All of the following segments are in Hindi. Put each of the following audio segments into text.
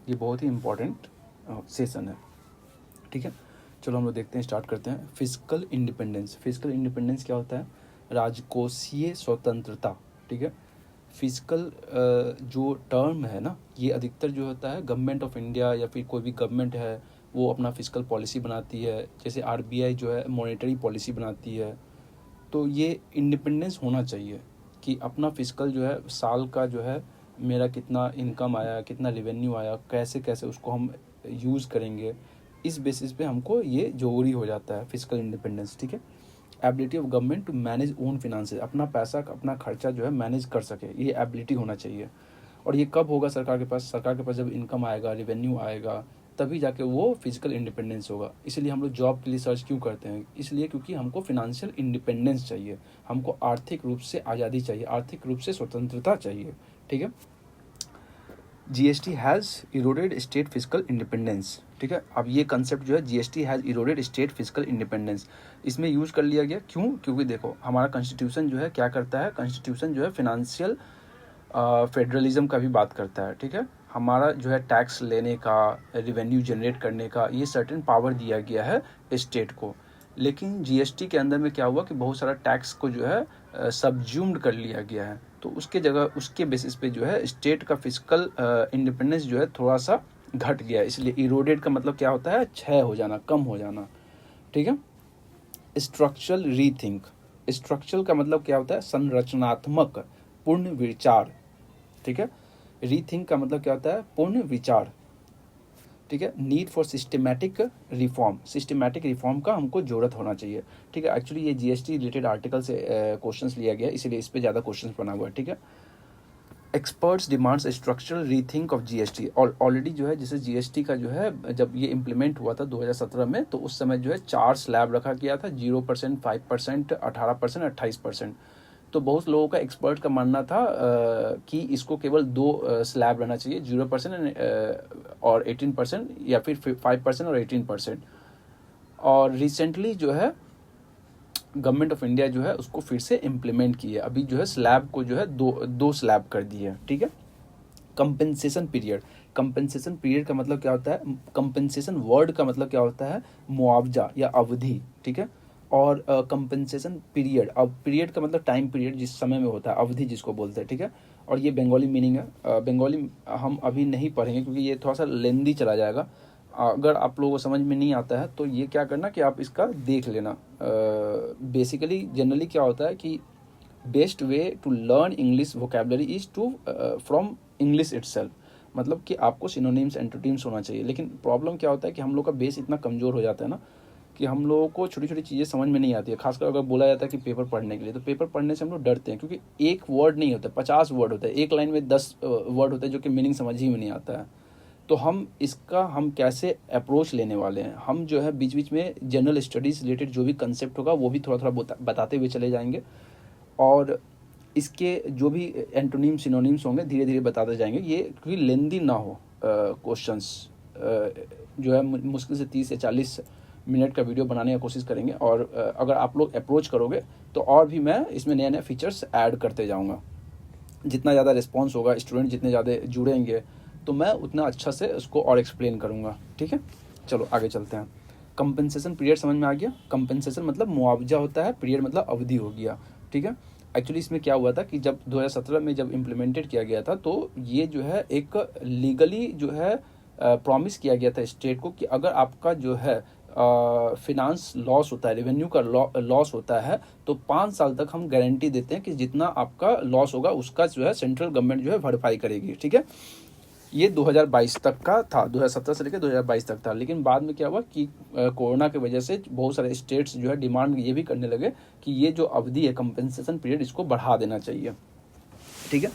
ये बहुत ही इम्पोर्टेंट सेशन है, ठीक है। चलो हम लोग देखते हैं, स्टार्ट करते हैं। Physical independence. फिजिकल इंडिपेंडेंस क्या होता है? राजकोषीय स्वतंत्रता, ठीक है। फिजिकल जो टर्म है ना, ये अधिकतर जो होता है गवर्नमेंट ऑफ इंडिया या फिर कोई भी गवर्नमेंट है वो अपना फिजिकल पॉलिसी बनाती है। जैसे आरबीआई जो है मॉनेटरी पॉलिसी बनाती है। तो ये इंडिपेंडेंस होना चाहिए कि अपना फिजिकल जो है साल का जो है मेरा कितना इनकम आया, कितना रेवेन्यू आया, कैसे कैसे उसको हम यूज़ करेंगे, इस बेसिस पे हमको ये जरूरी हो जाता है फिजिकल इंडिपेंडेंस, ठीक है। Ability of government to manage own finances, अपना पैसा अपना खर्चा जो है मैनेज कर सके, ये एबिलिटी होना चाहिए। और ये कब होगा सरकार के पास? सरकार के पास जब इनकम आएगा, रेवेन्यू आएगा, तभी जाके वो फिजिकल इंडिपेंडेंस होगा। इसीलिए हम लोग जॉब के लिए सर्च क्यों करते हैं? इसलिए क्योंकि हमको फिनेंशियल इंडिपेंडेंस चाहिए, हमको आर्थिक रूप से आज़ादी चाहिए, आर्थिक रूप से स्वतंत्रता चाहिए, ठीक है। GST has eroded state physical independence, ठीक है। अब ये कंसेप्ट जो है GST has eroded state physical independence, इसमें यूज़ कर लिया गया। क्यों? क्योंकि देखो हमारा कॉन्स्टिट्यूशन जो है क्या करता है, कॉन्स्टिट्यूशन जो है फिनेंशियल फेडरलिज्म का भी बात करता है, ठीक है। हमारा जो है टैक्स लेने का, रेवेन्यू जनरेट करने का, ये सर्टेन पावर दिया गया है स्टेट को। लेकिन जीएसटी के अंदर में क्या हुआ कि बहुत सारा टैक्स को जो है सबज्यूम्ड कर लिया गया है। तो उसके जगह उसके बेसिस पे जो है स्टेट का फिजिकल इंडिपेंडेंस जो है थोड़ा सा घट गया। इसलिए इरोडेड का मतलब क्या होता है? क्षय हो जाना, कम हो जाना, ठीक है। Structural rethink. स्ट्रक्चरल का मतलब क्या होता है? संरचनात्मक पूर्ण विचार, ठीक है। रीथिंक का मतलब क्या होता है? पूर्ण विचार, ठीक है। Need for systematic reform, systematic reform का हमको जरूरत होना चाहिए, ठीक है। एक्चुअली ये जीएसटी रिलेटेड आर्टिकल से क्वेश्चंस लिया गया, इसीलिए इस पे ज़्यादा क्वेश्चंस बना हुआ है, ठीक है। Experts demands structural rethink of GST. और ऑलरेडी जो है जैसे जीएसटी का जो है जब ये इम्प्लीमेंट हुआ था 2017 में, तो उस समय जो है 4 स्लैब रखा गया था, 0%, 5%, 18%, 28%। तो बहुत लोगों का, एक्सपर्ट का मानना था कि इसको केवल 2 स्लैब रहना चाहिए, 0% और 18%, या फिर 5% और 18%। और रिसेंटली जो है गवर्नमेंट ऑफ इंडिया जो है उसको फिर से इम्प्लीमेंट की है। अभी जो है स्लैब को जो है दो स्लैब कर दिए है, ठीक है। Compensation period. कंपेंसेशन पीरियड का मतलब क्या होता है? कंपेंसेशन वर्ड का मतलब क्या होता है? मुआवजा या अवधि, ठीक है। और कंपेंसेशन पीरियड, अब पीरियड का मतलब टाइम पीरियड, जिस समय में होता है, अवधि जिसको बोलते हैं, ठीक है। और ये बंगाली मीनिंग है। बंगाली हम अभी नहीं पढ़ेंगे क्योंकि ये थोड़ा सा लेंदी चला जाएगा। अगर आप लोगों को समझ में नहीं आता है तो ये क्या करना कि आप इसका देख लेना। बेसिकली जनरली क्या होता है कि best way to learn English vocabulary is to from English itself, मतलब कि आपको सिनोनिम्स एंटोनिम्स होना चाहिए। लेकिन प्रॉब्लम क्या होता है कि हम लोग का बेस इतना कमज़ोर हो जाता है ना कि हम लोगों को छोटी छोटी चीज़ें समझ में नहीं आती है। खासकर अगर बोला जाता है कि पेपर पढ़ने के लिए, तो पेपर पढ़ने से हम लोग डरते हैं क्योंकि एक वर्ड नहीं होता, 50 वर्ड होता है, एक लाइन में 10 वर्ड होते हैं जो कि मीनिंग समझ ही में नहीं आता है। तो हम कैसे अप्रोच लेने वाले हैं? हम जो है बीच बीच में जनरल स्टडीज़ रिलेटेड जो भी कंसेप्ट होगा वो भी थोड़ा थोड़ा बताते हुए चले जाएंगे, और इसके जो भी एंटोनिम सिनोनिम्स होंगे धीरे धीरे बताते जाएंगे, ये क्योंकि लेंदी ना हो क्वेश्चंस। जो है मुश्किल से 30 से 40 मिनट का वीडियो बनाने की कोशिश करेंगे। और अगर आप लोग अप्रोच करोगे तो और भी मैं इसमें नए नए फीचर्स ऐड करते जाऊँगा। जितना ज़्यादा रिस्पॉन्स होगा, स्टूडेंट जितने ज़्यादा जुड़ेंगे, तो मैं उतना अच्छा से उसको और एक्सप्लेन करूँगा, ठीक है। चलो आगे चलते हैं। कंपेंसेशन पीरियड समझ में आ गया। कंपेंसेशन मतलब मुआवजा होता है, पीरियड मतलब अवधि हो गया, ठीक है। एक्चुअली इसमें क्या हुआ था कि जब 2017 में जब इम्प्लीमेंटेड किया गया था, तो ये जो है एक लीगली जो है प्रॉमिस किया गया था स्टेट को कि अगर आपका जो है फिनांस लॉस होता है, रेवेन्यू का लॉस होता है, तो 5 साल तक हम गारंटी देते हैं कि जितना आपका लॉस होगा उसका जो है सेंट्रल गवर्नमेंट जो है भरपाई करेगी, ठीक है। ये 2022 तक का था, 2017 से लेकर 2022 तक था। लेकिन बाद में क्या हुआ कि कोरोना की वजह से बहुत सारे स्टेट्स जो है डिमांड ये भी करने लगे कि ये जो अवधि है कंपेंसेशन पीरियड, इसको बढ़ा देना चाहिए, ठीक है।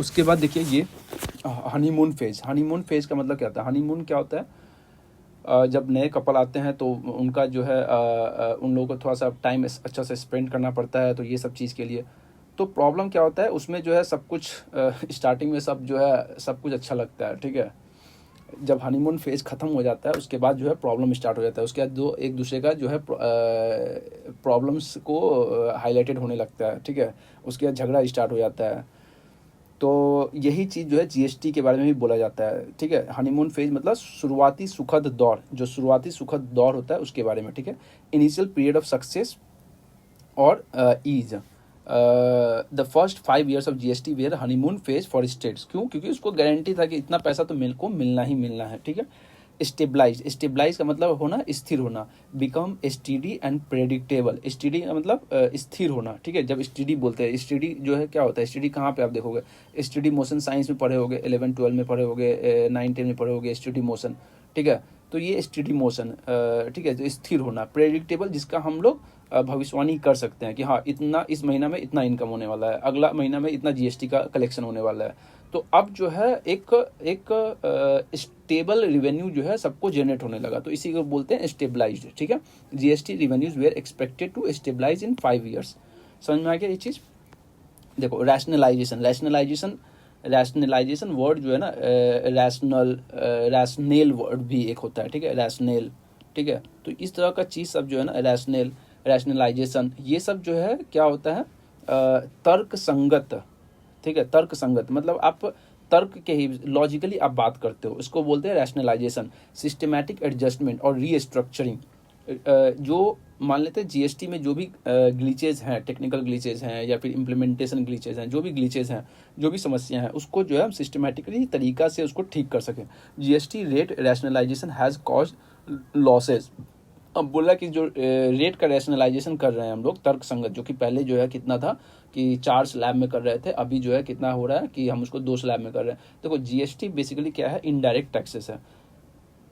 उसके बाद देखिए ये हनीमून फेज। हनीमून फेज का मतलब क्या होता है? हनीमून क्या होता है? जब नए कपल आते हैं तो उनका जो है उन लोगों को थोड़ा सा टाइम अच्छा से स्पेंड करना पड़ता है, तो ये सब चीज़ के लिए। तो प्रॉब्लम क्या होता है उसमें जो है सब कुछ स्टार्टिंग में सब जो है सब कुछ अच्छा लगता है, ठीक है। जब हनीमून फेज ख़त्म हो जाता है उसके बाद जो है प्रॉब्लम स्टार्ट हो जाता है। उसके बाद एक दूसरे का जो है प्रॉब्लम्स को हाईलाइटेड होने लगता है, ठीक है। उसके बाद झगड़ा स्टार्ट हो जाता है। तो यही चीज़ जो है जीएसटी के बारे में भी बोला जाता है, ठीक है। हनीमून फेज मतलब शुरुआती सुखद दौर, जो शुरुआती सुखद दौर होता है उसके बारे में, ठीक है। इनिशियल पीरियड ऑफ सक्सेस और ease, the first 5 years of GST were honeymoon phase for states. क्यों? क्योंकि उसको गारंटी था कि इतना पैसा तो मिलना ही मिलना है, ठीक है। स्टेबलाइज का मतलब होना स्थिर होना, become study and predictable. Study का मतलब स्थिर होना, ठीक है। जब स्टडी बोलते हैं, स्टडी जो है क्या होता है, स्टडी कहाँ पे आप देखोगे, स्टडी मोशन साइंस में पढ़े होगे, 11-12 में पढ़े होगे, 9-10 में पढ़े होगे स्टडी मोशन, ठीक है। तो ये स्टडी मोशन, ठीक है, तो स्थिर होना। प्रेडिक्टेबल जिसका हम लोग भविष्यवाणी कर सकते हैं कि हाँ इतना इस महीना में इतना इनकम होने वाला है, अगला महीना में इतना जीएसटी का कलेक्शन होने वाला है। तो अब जो है एक स्टेबल रिवेन्यू जो है सबको जनरेट होने लगा, तो इसी को बोलते हैं स्टेबलाइज्ड, ठीक है। GST revenues were expected to stabilise in 5 years। समझ में आ गया ये चीज़? देखो रैशनलाइजेशन वर्ड जो है ना, रैशनल वर्ड भी एक होता है, ठीक है, रैशनल, ठीक है। तो इस तरह का चीज़ सब जो है ना, रैशनलाइजेशन, ये सब जो है क्या होता है, तर्क संगत, ठीक है। तर्क संगत मतलब आप तर्क के ही लॉजिकली आप बात करते हो, इसको बोलते हैं रैशनलाइजेशन। सिस्टमैटिक एडजस्टमेंट और रीस्ट्रक्चरिंग, जो मान लेते हैं जीएसटी में जो भी ग्लिचेज हैं, टेक्निकल ग्लिचेज हैं या फिर इम्प्लीमेंटेशन ग्लिचेज हैं, जो भी ग्लिचेज हैं, जो भी समस्या हैं, उसको जो है हम सिस्टमैटिकली तरीका से उसको ठीक कर सकें। GST rate rationalisation has caused losses. अब बोला कि जो रेट का रैशनलाइजेशन कर रहे हैं हम लोग तर्क संगत, जो कि पहले जो है कितना था कि 4 स्लैब में कर रहे थे, अभी जो है कितना हो रहा है कि हम उसको 2 स्लैब में कर रहे हैं। देखो जीएसटी बेसिकली क्या है, इनडायरेक्ट टैक्सेस है।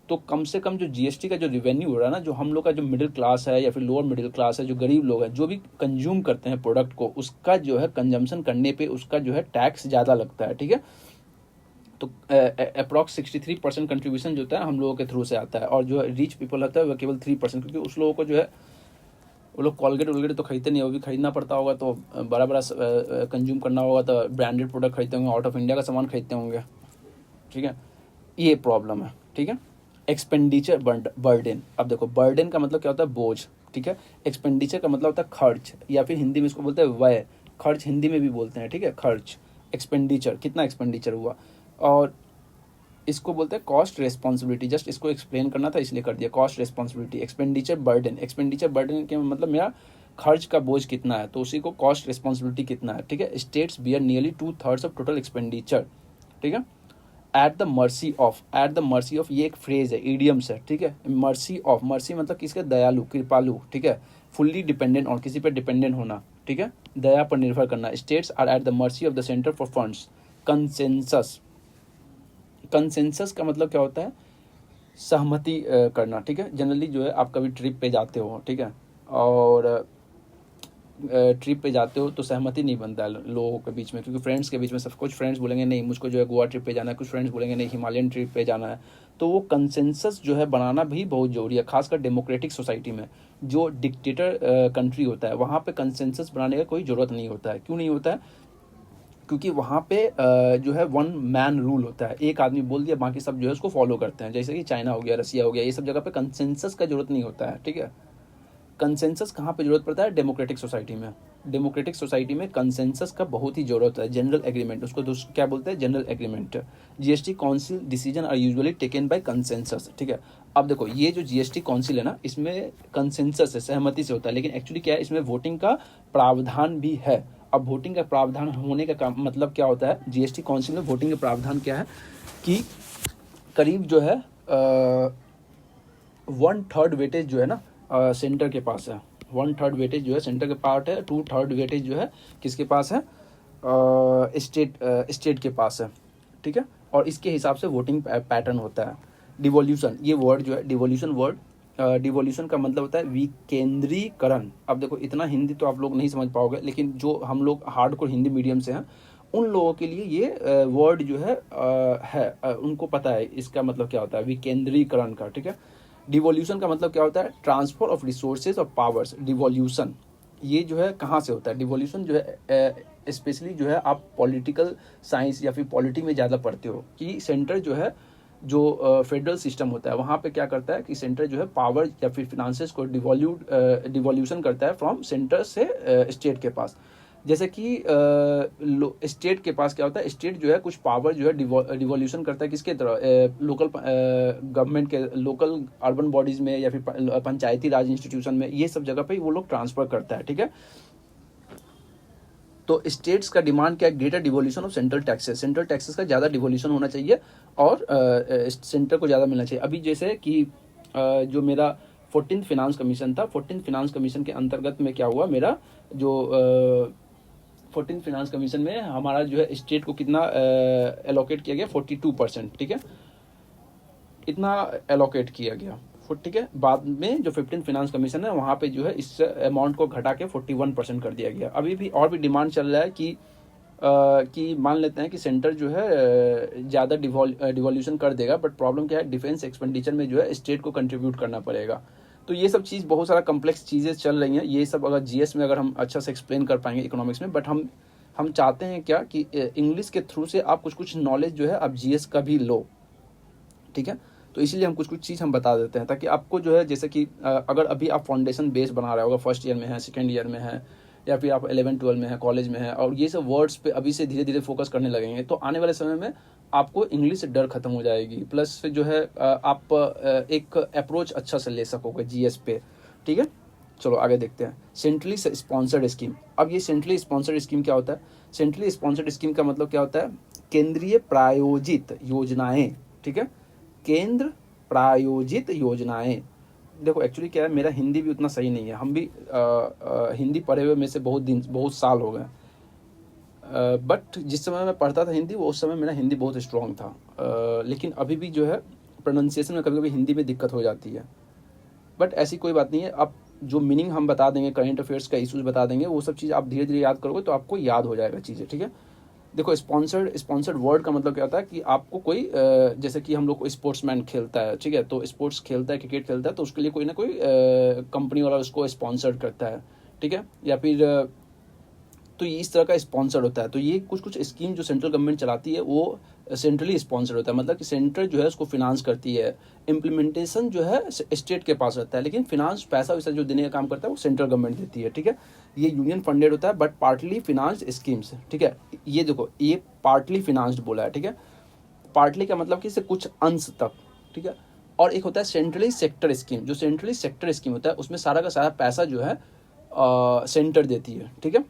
तो कम से कम जो जीएसटी का जो रिवेन्यू हो रहा है ना, जो हम लोग का जो मिडिल क्लास है या फिर लोअर मिडिल क्लास है, जो गरीब लोग हैं, जो भी कंज्यूम करते हैं प्रोडक्ट को, उसका जो है कंजम्पशन करने पे उसका जो है टैक्स ज़्यादा लगता है, ठीक है। तो अप्रॉक्स 63% कंट्रीब्यूशन जो होता है हम लोगों के थ्रू से आता है, और जो रिच पीपल होता है वो केवल 3%, क्योंकि उस लोगों को जो है वो लोग कॉलगेट वॉलगेट तो खरीदते नहीं, वो भी खरीदना पड़ता होगा, तो बड़ा बड़ा कंज्यूम करना होगा तो ब्रांडेड प्रोडक्ट खरीदते होंगे, आउट ऑफ इंडिया का सामान खरीदते होंगे, ठीक है। ये प्रॉब्लम है, ठीक है। एक्सपेंडिचर बर्डन, अब देखो बर्डन का मतलब क्या होता है, बोझ, ठीक है। एक्सपेंडिचर का मतलब होता है खर्च, या फिर हिंदी में इसको बोलते हैं व्यय, खर्च हिंदी में भी बोलते हैं, ठीक है, खर्च। एक्सपेंडिचर, कितना एक्सपेंडिचर हुआ, और इसको बोलते हैं कॉस्ट रेस्पॉन्सिबिलिटी। जस्ट इसको एक्सप्लेन करना था इसलिए कर दिया, कॉस्ट रेस्पॉन्सिबिलिटी। एक्सपेंडिचर बर्डन के मतलब मेरा खर्च का बोझ कितना है, तो उसी को कॉस्ट रेस्पॉन्सिबिलिटी कितना है, ठीक है। States bear nearly 2/3 of total expenditure, ठीक है। एट द मर्सी ऑफ, ये एक फ्रेज है, इडियम्स है, ठीक है। मर्सी मतलब किसके, दयालु, कृपालु, ठीक है। फुल्ली डिपेंडेंट ऑन, किसी पर डिपेंडेंट होना, ठीक है, दया पर निर्भर करना। States are at the mercy of the centre for funds. Consensus का मतलब क्या होता है, सहमति करना, ठीक है। जनरली जो है आप कभी ट्रिप पे जाते हो, ठीक है, और ट्रिप पे जाते हो तो सहमति नहीं बनता है लोगों के बीच में, क्योंकि फ्रेंड्स के बीच में सब कुछ फ्रेंड्स बोलेंगे नहीं मुझको जो है गोवा ट्रिप पे जाना है, कुछ फ्रेंड्स बोलेंगे नहीं हिमालयन ट्रिप पे जाना है। तो वो कंसेंसस जो है बनाना भी बहुत ज़रूरी है, खासकर डेमोक्रेटिक सोसाइटी में। जो डिक्टेटर कंट्री होता है वहाँ पे कंसेंसस बनाने का कोई ज़रूरत नहीं होता है। क्यों नहीं होता है? क्योंकि वहाँ पे जो है 1 मैन रूल होता है, एक आदमी बोल दिया बाकी सब जो है उसको फॉलो करते हैं। जैसे कि चाइना हो गया, रसिया हो गया, ये सब जगह पे कंसेंसस का जरूरत नहीं होता है, ठीक है। कंसेंसस कहाँ पे जरूरत पड़ता है? डेमोक्रेटिक सोसाइटी में। डेमोक्रेटिक सोसाइटी में कंसेंसस का बहुत ही जरूरत है। जनरल एग्रीमेंट, उसको क्या बोलते हैं? General agreement. GST council decision are usually taken by consensus, ठीक है। अब देखो ये जो जीएसटी काउंसिल है ना, इसमें कंसेंसस है, सहमति से होता है, लेकिन एक्चुअली क्या है, इसमें वोटिंग का प्रावधान भी है। अब वोटिंग का प्रावधान होने का मतलब क्या होता है? जीएसटी काउंसिल में वोटिंग का प्रावधान क्या है कि करीब जो है 1/3 वेटेज जो है ना सेंटर के पास है। 1/3 वेटेज जो है सेंटर के पास है, 2/3 वेटेज जो है किसके पास है? स्टेट के पास है, ठीक है। और इसके हिसाब से वोटिंग पैटर्न होता है। डिवोल्यूशन, ये वर्ड जो है डिवोल्यूशन का मतलब होता है विकेंद्रीकरण। अब देखो इतना हिंदी तो आप लोग नहीं समझ पाओगे, लेकिन जो हम लोग हार्डकोर हिंदी मीडियम से हैं उन लोगों के लिए ये वर्ड जो है उनको पता है इसका मतलब क्या होता है, विकेंद्रीकरण का, ठीक है। डिवोल्यूशन का मतलब क्या होता है? ट्रांसफर ऑफ रिसोर्सेज और पावर्स। डिवोल्यूशन ये जो है कहाँ से होता है? डिवोल्यूशन जो है स्पेशली जो है आप पॉलिटिकल साइंस या फिर पॉलिटी में ज़्यादा पढ़ते हो कि सेंटर जो है, जो फेडरल सिस्टम होता है वहाँ पे क्या करता है कि सेंटर जो है पावर या फिर फिनांसेस को डिवोल्यूशन करता है फ्रॉम सेंटर से स्टेट के पास। जैसे कि स्टेट के पास क्या होता है, स्टेट जो है कुछ पावर जो है डिवोल्यूशन करता है किसके तरह, लोकल गवर्नमेंट के, लोकल अर्बन बॉडीज में या फिर पंचायती राज इंस्टीट्यूशन में, ये सब जगह पे वो लोग ट्रांसफर करता है, ठीक है। तो स्टेट्स का डिमांड क्या है, greater devolution of central taxes, central taxes का ज़्यादा डिवोल्यूशन होना चाहिए और सेंटर को ज़्यादा मिलना चाहिए। अभी जैसे कि जो मेरा 14th फिनांस कमीशन था, 14th फिनांस कमीशन के अंतर्गत में क्या हुआ, मेरा जो 14th फिनांस कमीशन में हमारा जो है स्टेट को कितना एलोकेट किया गया, 42%, ठीक है, इतना एलोकेट किया गया, ठीक है। बाद में जो 15th फिनांस कमीशन है वहाँ पे जो है इस अमाउंट को घटा के 41% कर दिया गया। अभी भी और भी डिमांड चल रहा है कि मान लेते हैं कि सेंटर जो है ज़्यादा डिवोल्यूशन कर देगा, बट प्रॉब्लम क्या है, डिफेंस एक्सपेंडिचर में जो है स्टेट को कंट्रीब्यूट करना पड़ेगा। तो ये सब चीज़, बहुत सारा कम्प्लेक्स चीज़ें चल रही हैं, ये सब अगर जीएस में अगर हम अच्छा से एक्सप्लेन कर पाएंगे इकोनॉमिक्स में, बट हम चाहते हैं क्या कि इंग्लिश के थ्रू से आप कुछ नॉलेज जो है आप जीएस का भी लो, ठीक है। तो इसीलिए हम कुछ चीज़ हम बता देते हैं ताकि आपको जो है, जैसे कि अगर अभी आप फाउंडेशन बेस बना रहे होगा, फर्स्ट ईयर में है, सेकेंड ईयर में है, या फिर आप 11-12 में है, कॉलेज में है, और ये सब वर्ड्स पे अभी से धीरे धीरे फोकस करने लगेंगे, तो आने वाले समय में आपको इंग्लिश से डर खत्म हो जाएगी, प्लस जो है आप एक अप्रोच अच्छा से ले सकोगे जीएस पे, ठीक है। चलो आगे देखते हैं, सेंट्रली स्पॉन्सर्ड स्कीम। अब ये सेंट्रली स्पॉन्सर्ड स्कीम क्या होता है, सेंट्रली स्पॉन्सर्ड स्कीम का मतलब क्या होता है, केंद्रीय प्रायोजित योजनाएं, ठीक है, केंद्र प्रायोजित योजनाएं। देखो एक्चुअली क्या है, मेरा हिंदी भी उतना सही नहीं है, हम भी हिंदी पढ़े हुए में से बहुत साल हो गए, बट जिस समय मैं पढ़ता था हिंदी, वो उस समय मेरा हिंदी बहुत स्ट्रॉन्ग था, लेकिन अभी भी जो है प्रोनाउंसिएशन में कभी कभी हिंदी में दिक्कत हो जाती है, बट ऐसी कोई बात नहीं है। आप जो मीनिंग हम बता देंगे, करंट अफेयर्स का इशूज़ बता देंगे, वो सब चीज़ आप धीरे धीरे याद करोगे तो आपको याद हो जाएगा चीज़ें, ठीक है। देखो स्पॉन्सर्ड वर्ड का मतलब क्या होता है कि आपको कोई जैसे कि हम लोग को स्पोर्ट्समैन खेलता है, ठीक है, तो स्पोर्ट्स खेलता है, क्रिकेट खेलता है, तो उसके लिए कोई ना कोई कंपनी वाला उसको स्पॉन्सर करता है, ठीक है, या फिर तो ये इस तरह का स्पॉन्सर होता है। तो ये कुछ स्कीम जो सेंट्रल गवर्नमेंट चलाती है वो सेंट्रली स्पॉन्सर होता है, मतलब कि सेंटर जो है उसको फिनांस करती है, इम्प्लीमेंटेशन जो है स्टेट के पास रहता है, लेकिन फिनांस पैसा वैसा जो देने का काम करता है वो सेंट्रल गवर्नमेंट देती है, ठीक है। ये यूनियन फंडेड होता है बट पार्टली फिनांस्ड स्कीम्स, ठीक है। ये देखो, ये पार्टली फिनांस्ड बोला है, ठीक है, पार्टली का मतलब कि इसे कुछ अंश तक, ठीक है। और एक होता है सेंट्रली सेक्टर स्कीम, जो सेंट्रली सेक्टर स्कीम होता है उसमें सारा का सारा पैसा जो है सेंटर देती है, ठीक है।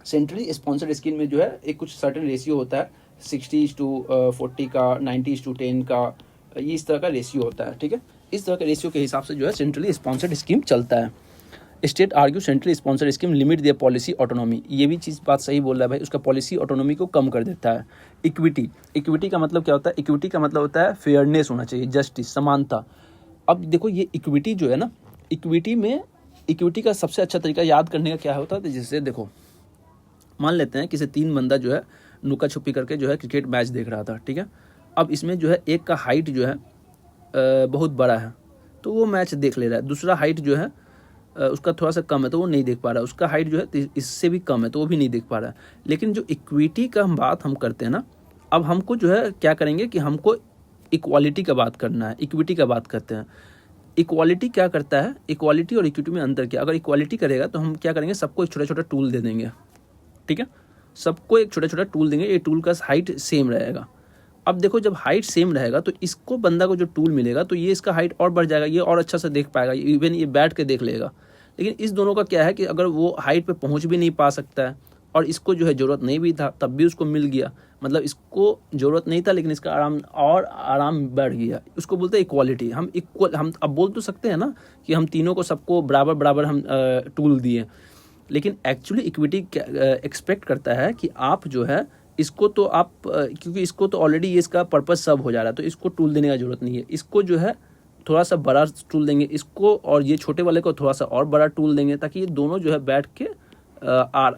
सेंट्रली स्पॉन्सर्ड स्कीम में जो है एक कुछ सर्टेन रेशियो होता है, 60:40 का, 90:10 का, ये इस तरह का रेशियो होता है, ठीक है। इस तरह के रेशियो के हिसाब से जो है सेंट्रली स्पॉन्सर्ड स्कीम चलता है। State argue centrally sponsored scheme limit their policy autonomy, ये भी चीज़ बात सही बोल रहा है भाई, उसका पॉलिसी ऑटोनॉमी को कम कर देता है। इक्विटी, इक्विटी का मतलब क्या होता है, इक्विटी का मतलब होता है फेयरनेस होना चाहिए, जस्टिस, समानता। अब देखो ये इक्विटी जो है ना, इक्विटी में इक्विटी का सबसे अच्छा तरीका याद करने का क्या होता है, जैसे देखो मान लेते हैं किसी 3 बंदा जो है नुका छुपी करके जो है क्रिकेट मैच देख रहा था, ठीक है। अब इसमें जो है एक का हाइट जो है बहुत बड़ा है तो वो मैच देख ले रहा है, दूसरा हाइट जो है उसका थोड़ा सा कम है तो वो नहीं देख पा रहा है, उसका हाइट जो है इससे भी कम है तो वो भी नहीं देख पा रहा है। लेकिन जो इक्विटी का हम करते हैं ना, अब हमको जो है क्या करेंगे कि हमको इक्वालिटी का बात करना है, इक्विटी का बात करते हैं। इक्वालिटी क्या करता है, इक्वालिटी और इक्विटी में अंतर क्या, अगर इक्वालिटी करेगा तो हम क्या करेंगे, सबको एक छोटा छोटा टूल दे देंगे, ठीक है, सबको एक छोटा छोटा टूल देंगे, ये टूल का हाइट सेम रहेगा। अब देखो जब हाइट सेम रहेगा तो इसको बंदा को जो टूल मिलेगा तो ये इसका हाइट और बढ़ जाएगा, ये और अच्छा से देख पाएगा, इवन ये बैठ के देख लेगा। लेकिन इस दोनों का क्या है कि अगर वो हाइट पे पहुंच भी नहीं पा सकता है और इसको जो है ज़रूरत नहीं भी था तब भी उसको मिल गया, मतलब इसको ज़रूरत नहीं था लेकिन इसका आराम बढ़ गया, उसको बोलते हैं इक्वालिटी। हम अब बोल तो सकते हैं ना कि हम तीनों को सबको बराबर बराबर हम टूल दिए, लेकिन एक्चुअली इक्विटी एक्सपेक्ट करता है कि आप जो है इसको तो आप क्योंकि इसको तो ऑलरेडी ये इसका पर्पस सब हो जा रहा है तो इसको टूल देने का ज़रूरत नहीं है, इसको जो है थोड़ा सा बड़ा टूल देंगे इसको, और ये छोटे वाले को थोड़ा सा और बड़ा टूल देंगे ताकि ये दोनों जो है बैठ के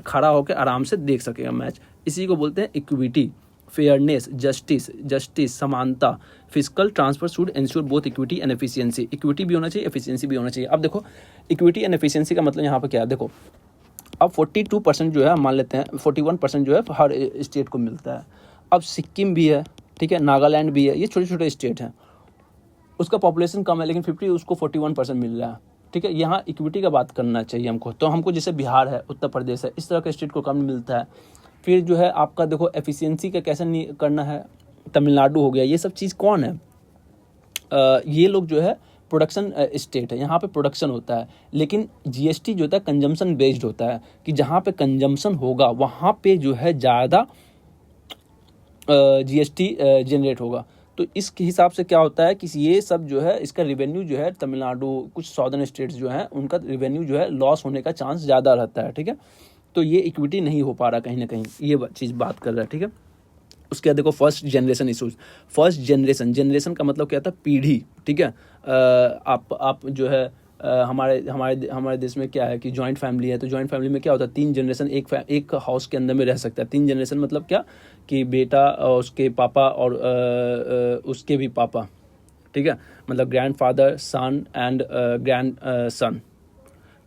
खड़ा होकर आराम से देख सकेगा मैच। इसी को बोलते हैं इक्विटी, फेयरनेस, जस्टिस, समानता। Physical transfer should ensure both equity and efficiency, equity भी होना चाहिए, एफिशिएंसी भी होना चाहिए। अब देखो इक्विटी एंड एफिशिएंसी का मतलब यहाँ पर क्या है, देखो अब 42% जो है मान लेते हैं, 41% जो है हर स्टेट को मिलता है। अब सिक्किम भी है, ठीक है, नागालैंड भी है, ये छोटे छोटे स्टेट हैं, उसका पॉपुलेशन कम है लेकिन 50 उसको 41% मिल रहा है। ठीक है, यहाँ इक्विटी का बात करना चाहिए हमको। तो हमको जैसे बिहार है, उत्तर प्रदेश है, इस तरह के स्टेट को कम मिलता है। फिर जो है आपका देखो एफिशिएंसी का कैसे नहीं करना है, तमिलनाडु हो गया, ये सब चीज़ कौन है, ये लोग जो है प्रोडक्शन स्टेट है, यहाँ पे प्रोडक्शन होता है। लेकिन जीएसटी जो होता है कंजम्पशन बेस्ड होता है, कि जहाँ पे कंजम्पशन होगा वहाँ पे जो है ज़्यादा जीएसटी जनरेट होगा। तो इस हिसाब से क्या होता है कि ये सब जो है इसका रिवेन्यू जो है तमिलनाडु, कुछ सॉदर्न स्टेट्स जो हैं उनका रिवेन्यू जो है लॉस होने का चांस ज़्यादा रहता है। ठीक है, तो ये इक्विटी नहीं हो पा रहा कहीं ना कहीं, ये चीज़ बात कर रहा है। ठीक है, उसके बाद देखो first generation issues. First generation का मतलब क्या था, पीढ़ी। ठीक है, आप जो है हमारे देश में क्या है कि जॉइंट फैमिली है, तो जॉइंट फैमिली में क्या होता है 3 जनरेशन एक हाउस के अंदर में रह सकता है। 3 जनरेशन मतलब क्या कि बेटा और उसके पापा और उसके भी पापा। ठीक है, मतलब grandfather, son and grandson.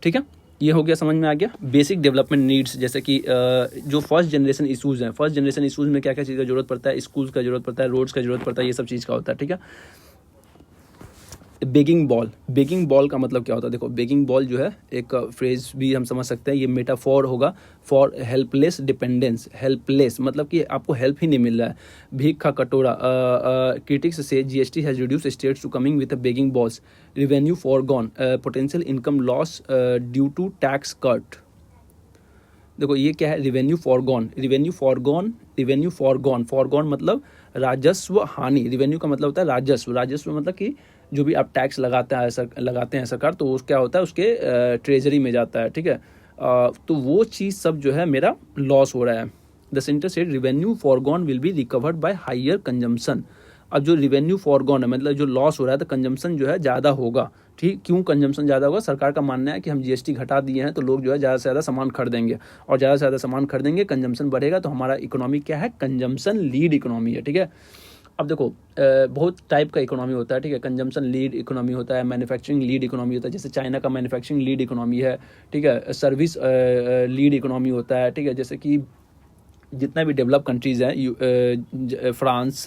ठीक है, ये हो गया, समझ में आ गया। बेसिक डेवलपमेंट नीड्स, जैसे कि जो फर्स्ट जनरेशन इशूज़ हैं, फर्स्ट जनरेशन इशूज़ में क्या क्या चीज़ का जरूरत पड़ता है, स्कूल्स का जरूरत पड़ता है, रोड्स का जरूरत पड़ता है, ये सब चीज़ का होता है। ठीक है, बेगिंग बॉल का मतलब क्या होता है, देखो बेगिंग बॉल जो है एक फ्रेज भी हम समझ सकते हैं, ये मेटाफोर होगा फॉर हेल्पलेस डिपेंडेंस। हेल्पलेस मतलब कि आपको हेल्प ही नहीं मिल रहा है। भीख का कटोरा, क्रिटिक्स से GST has reduce states to coming with a begging bowls, revenue forgone, potential income loss due to tax cut. देखो ये क्या है, रिवेन्यू फॉरगॉन मतलब राजस्व हानि। रिवेन्यू का मतलब होता है राजस्व मतलब कि जो भी आप टैक्स लगाते हैं सरकार, तो क्या होता है उसके ट्रेजरी में जाता है। ठीक है, तो वो चीज़ सब जो है मेरा लॉस हो रहा है। The centre said revenue forgone will be recovered by higher consumption. अब जो रिवेन्यू फॉरगॉन है मतलब जो लॉस हो रहा है, तो कंजम्पशन जो है ज़्यादा होगा। ठीक, क्यों कंजम्पशन ज़्यादा होगा, सरकार का मानना है कि हम जीएसटी घटा दिए हैं तो लोग जो है ज़्यादा से ज़्यादा सामान खरीदेंगे, और ज़्यादा से ज़्यादा सामान खरीदेंगे, कंजम्पशन बढ़ेगा, तो हमारा इकोनॉमी क्या है, कंजम्पशन लीड इकोनॉमी है। ठीक है, अब देखो बहुत टाइप का इकोनॉमी होता है। ठीक है, कंजम्पशन लीड इकोनॉमी होता है, मैन्युफैक्चरिंग लीड इकोनॉमी होता है, जैसे चाइना का मैन्युफैक्चरिंग लीड इकोनॉमी है। ठीक है, सर्विस लीड इकोनॉमी होता है। ठीक है, जैसे कि जितना भी डेवलप कंट्रीज़ हैं, फ्रांस,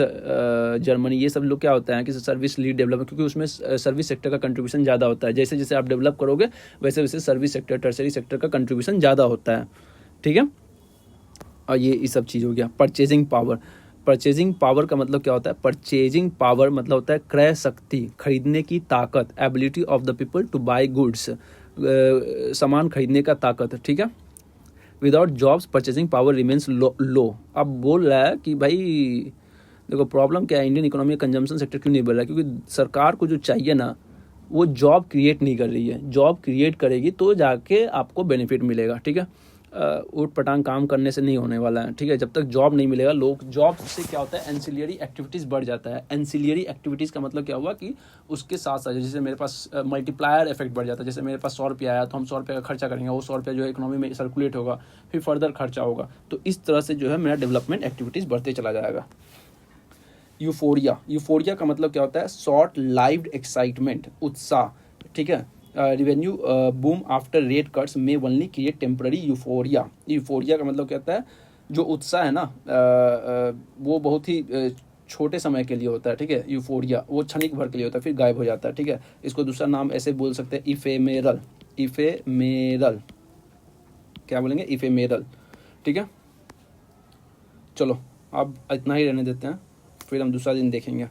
जर्मनी, ये सब लोग क्या होता है कि सर्विस लीड डेवलपमेंट, क्योंकि उसमें सर्विस सेक्टर का कंट्रीब्यूशन ज़्यादा होता है। जैसे जैसे आप डेवलप करोगे वैसे वैसे सर्विस सेक्टर, टर्सरी सेक्टर का कंट्रीब्यूशन ज़्यादा होता है। ठीक है, और ये सब चीज़ हो गया। परचेजिंग पावर का मतलब क्या होता है, परचेजिंग पावर मतलब होता है क्रय शक्ति, खरीदने की ताकत, ability of the people to buy goods, सामान खरीदने का ताकत। ठीक है, without jobs purchasing power remains low. अब बोल रहा है कि भाई देखो प्रॉब्लम क्या है, इंडियन इकोनॉमी में कंजम्पशन सेक्टर क्यों नहीं बढ़ रहा है, क्योंकि सरकार को जो चाहिए ना वो जॉब क्रिएट नहीं कर रही है। जॉब क्रिएट करेगी तो जाके आपको बेनिफिट मिलेगा। ठीक है, ऊट पटांग काम करने से नहीं होने वाला है। ठीक है, जब तक जॉब नहीं मिलेगा, लोग जॉब से क्या होता है, एंसिलियरी एक्टिविटीज़ बढ़ जाता है। एंसिलियरी एक्टिविटीज़ का मतलब क्या हुआ कि उसके साथ साथ जैसे मेरे पास मल्टीप्लायर इफेक्ट बढ़ जाता है। जैसे मेरे पास 100 रुपया आया तो हम 100 रुपये का खर्चा करेंगे, वो 100 रुपया जो है इकोनॉमी में सर्कुलेट होगा, फिर फर्दर खर्चा होगा। तो इस तरह से जो है मेरा डेवलपमेंट एक्टिविटीज़ बढ़ते चला जाएगा। यूफोरिया का मतलब क्या होता है, शॉर्ट लाइव्ड एक्साइटमेंट, उत्साह। ठीक है, revenue boom after rate cuts में ओनली क्रिएट टेम्पररी यूफोरिया का मतलब क्या होता है, जो उत्साह है ना वो बहुत ही छोटे समय के लिए होता है। ठीक है, यूफोरिया वो क्षणिक भर के लिए होता है, फिर गायब हो जाता है। ठीक है, इसको दूसरा नाम ऐसे बोल सकते हैं, इफेमेरल। क्या बोलेंगे, इफेमेरल। ठीक है, चलो अब इतना ही रहने देते हैं, फिर हम दूसरा दिन देखेंगे।